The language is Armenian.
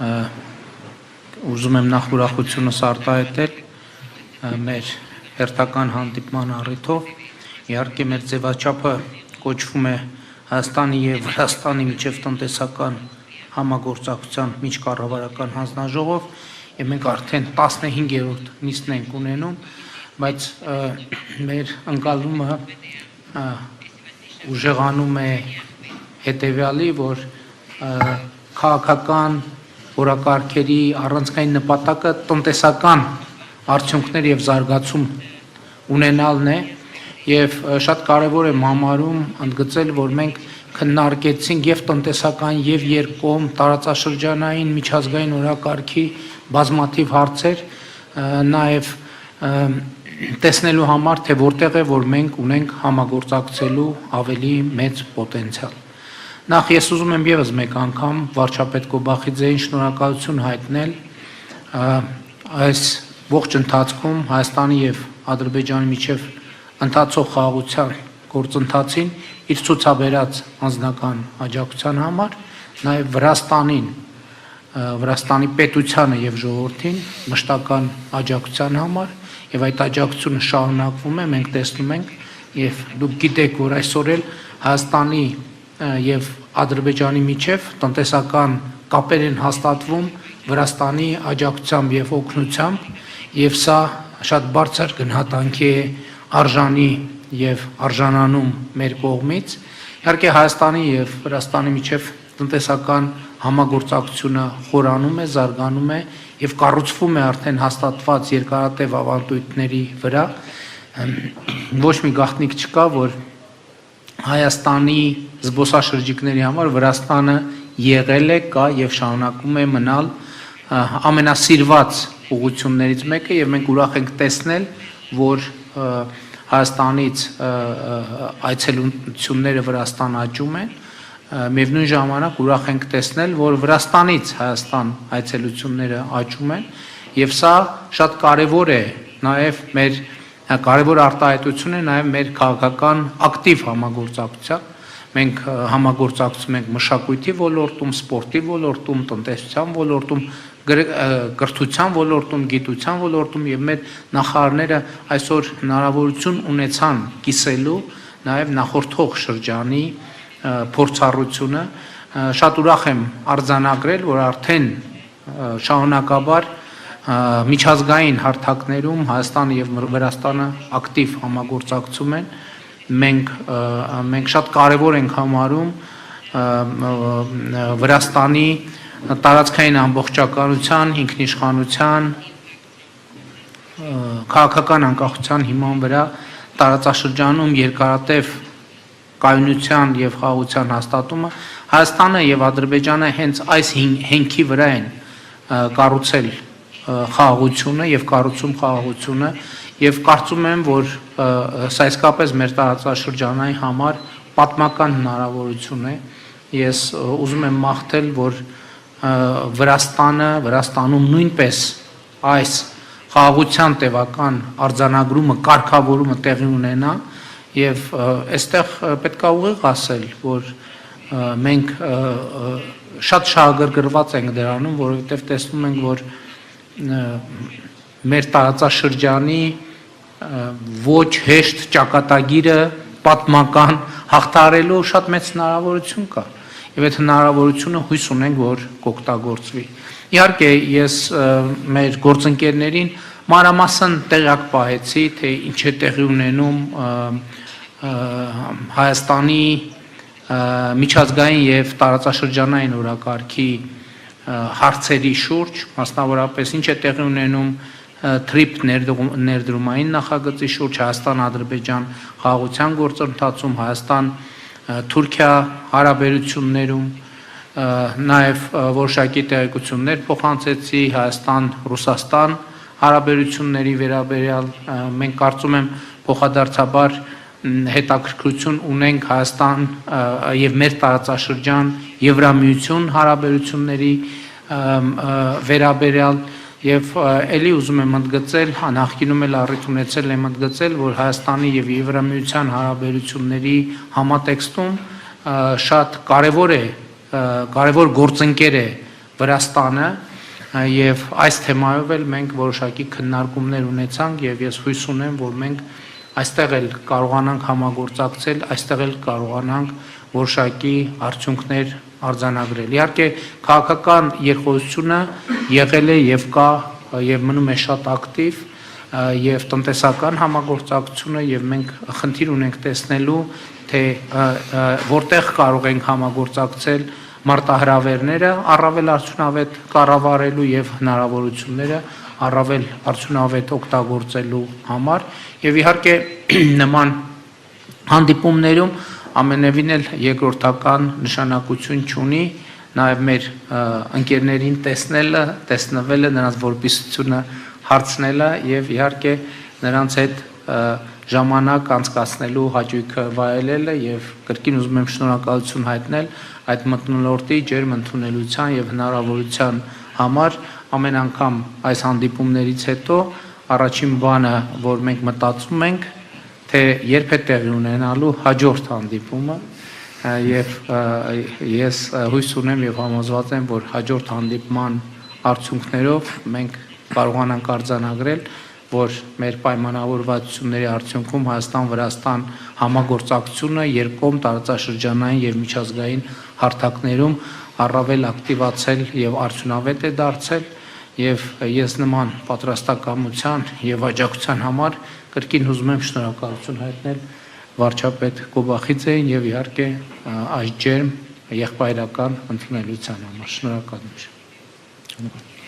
ուզում եմ նախ ուրախությունս արտահայտել մեր հերթական հանդիպման առիթով։ Իհարկե մեր ձևաչափը կոչվում է Հայաստանի եւ Վրաստանի միջև տնտեսական համագործակցության միջկառավարական հանձնաժողով, եւ մենք արդեն 15-րդ նիստն ենք ունենում, բայց մեր ընկալումը ուժեղանում է հետեւյալի, որ քաղաքական օրակարգերի առանցքային նպատակը տնտեսական արդյունքներ եւ զարգացում ունենալն է, եւ շատ կարեւոր է համարում ընդգծել, որ մենք քննարկեցինք եւ տնտեսական եւ երկկողմ տարածաշրջանային միջազգային օրակարգի բազմաթիվ հարցեր, նաեւ տեսնելու համար, թե որտեղ է, որ մենք ունենք համագործակցելու ավելի մեծ պոտենցիալ։ Նախ ես ուզում եմ եւս մեկ անգամ վարչապետ Կոբախիձեին շնորհակալություն հայտնել այս ողջ ընթացքում Հայաստանի եւ Ադրբեջանի միջև ընթացող խաղաղության գործընթացին իր ցուցաբերած անձնական աջակցության համար, նաեւ Վրաստանի պետությանը եւ ժողովրդին մշտական աջակցության համար, եւ այդ աջակցությունը շարունակվում է, մենք տեսնում ենք եւ դուք գիտեք, որ այսօր էլ Հայաստանի եւ Ադրբեջանի միջև տնտեսական կապեր են հաստատվում Վրաստանի աջակցությամբ եւ օգնությամբ, եւ սա շատ բարձր գնահատանքի է արժանի եւ արժանանում մեր կողմից։ Իհարկե Հայաստանի եւ Վրաստանի միջև տնտեսական համագործակցությունը խորանում է, զարգանում է եւ կառուցվում է արդեն հաստատված երկարատև ավանդույթների վրա։ Ոչ մի գաղտնիք չկա, որ Հայաստանի զբոսաշրջիկների համար Վրաստանը եղել է, կա եւ շարունակում է մնալ ամենասիրված ուղղություններից մեկը, եւ մենք ուրախ ենք տեսնել, որ Հայաստանից այցելությունները Վրաստան աճում են, միևնույն ժամանակ ուրախ ենք տեսնել, որ Վրաստանից Հայաստան այցելությունները աճում են, եւ սա շատ կարեւոր է, նաեւ մեր կարևոր արտահայտություն է նաեւ մեր քաղաքական ակտիվ համագործակցության։ Մենք համագործակցում ենք մշակույթի ոլորտում, սպորտի ոլորտում, տնտեսության ոլորտում, կրթության ոլորտում, գիտության ոլորտում, եւ մեր նախարարները այսօր հնարավորություն ունեցան կիսելու նաեւ նախորդող շրջանի փորձառությունը։ Շատ ուրախ եմ արձանագրել, որ արդեն շարունակաբար միջազգային հարթակներում Հայաստանը եւ Վրաստանը ակտիվ համագործակցում են։ Մենք շատ կարեւոր ենք համարում Վրաստանի տարածքային ամբողջականության, ինքնիշխանության, քաղաքական անկախության հիման վրա տարածաշրջանում երկարատև կայունության եւ խաղաղության հաստատումը Հայաստանը եւ Ադրբեջանը հենց այս հենքի վրա են կառուցել խաղաղությունը եւ կառուցում խաղաղությունը, եւ կարծում եմ, որ սա իսկապես մեր տարածաշրջանային համար պատմական հնարավորություն է։ Ես ուզում եմ մաղթել, որ Վրաստանում նույնպես այս խաղաղության տևական արձանագրումը, կարգավորումը տեղի ունենա, եւ այստեղ պետք է ուղիղ ասել, որ մենք շատ շահագրգռված ենք դրանում, որովհետեւ տեսնում ենք, որ մեր տարածաշրջանի ոչ հեշտ ճակատագիրը պատմական հաղթահարելու շատ մեծ հնարավորություն կա, եւ այդ հնարավորությունը հույս ունենք, որ կօգտագործվի։ Իհարկե ես մեր գործընկերներին մանրամասն տեղյակ պահեցի, թե ինչ է տեղի ունենում Հայաստանի միջազգային եւ տարածաշրջանային օրակարգի հարցերի շուրջ, մասնավորապես ինչ է տեղի ունենում թրիփ ներդրումային նախագծի շուրջ Հայաստան-Ադրբեջան խաղաղության գործընթացում, Հայաստան-Թուրքիա հարաբերություններում, նաեւ որոշակի տեղեկություններ փոխանցեցի Հայաստան-Ռուսաստան հարաբերությունների վերաբերյալ։ Մենք կարծում եմ փոխադարձաբար հետաքրքրություն ունենք Հայաստան եւ մեր տարածաշրջան Եվրամիություն հարաբերությունների վերաբերյալ, եւ ելի ուզում եմ ընդգծել, նախկինում էլ առիթ ունեցել եմ ընդգծել, որ Հայաստանի եւ Եվրամիության հարաբերությունների համատեքստում շատ կարեւոր գործընկեր է Վրաստանը եւ այս թեմայով էլ մենք որոշակի քննարկումներ ունեցանք եւ ես հույս ունեմ, որ մենք այստեղ էլ կարողանանք համագործակցել, այստեղ էլ կարողանանք որոշակի արդյունքներ արձանագրել։ Իհարկե քաղաքական երկխոսությունը եղել է եւ կա եւ մնում է շատ ակտիվ եւ տնտեսական համագործակցությունը եւ մենք խնդիր ունենք տեսնելու, թե որտեղ կարող ենք համագործակցել մարտահրավերները առավել արդյունավետ կառավարելու եւ հնարավորությունները առավել արդյունավետ օգտագործելու համար եւ իհարկե նման հանդիպումներում ամենևին էլ երկրորդական նշանակություն չունի նաեւ մեր ընկերներին տեսնելը, նրանց որպիսությունը հարցնելը եւ իհարկե նրանց հետ ժամանակ անցկացնելու հաճույքը վայելելը եւ կրկին ուզում եմ շնորհակալություն հայտնել այդ մթնոլորտի ջերմ ընդունելության եւ հնարավորության համար ամեն անգամ այս հանդիպումներից հետո առաջին բանը որ մենք մտածում ենք թե երբ է տեղի ունենալու հաջորդ հանդիպումը եւ ես հույս ունեմ եւ համոզված եմ որ հաջորդ հանդիպման արդյունքներով մենք կարողանանք արձանագրել, որ մեր պայմանավորվածությունների արդյունքում Հայաստան-Վրաստան համագործակցությունը երկկողմ տարածաշրջանային եւ միջազգային հարթակներում առավել ակտիվացել եւ արդյունավետ է դարձել եւ ես նման պատրաստակամության եւ աջակցության համար կրկին ուզում եմ շնորհակալություն հայտնել վարչապետ Կոբախիձեին եւ իհարկե այս ջերմ եղբայրական ընդունելության համար։ Շնորհակալություն։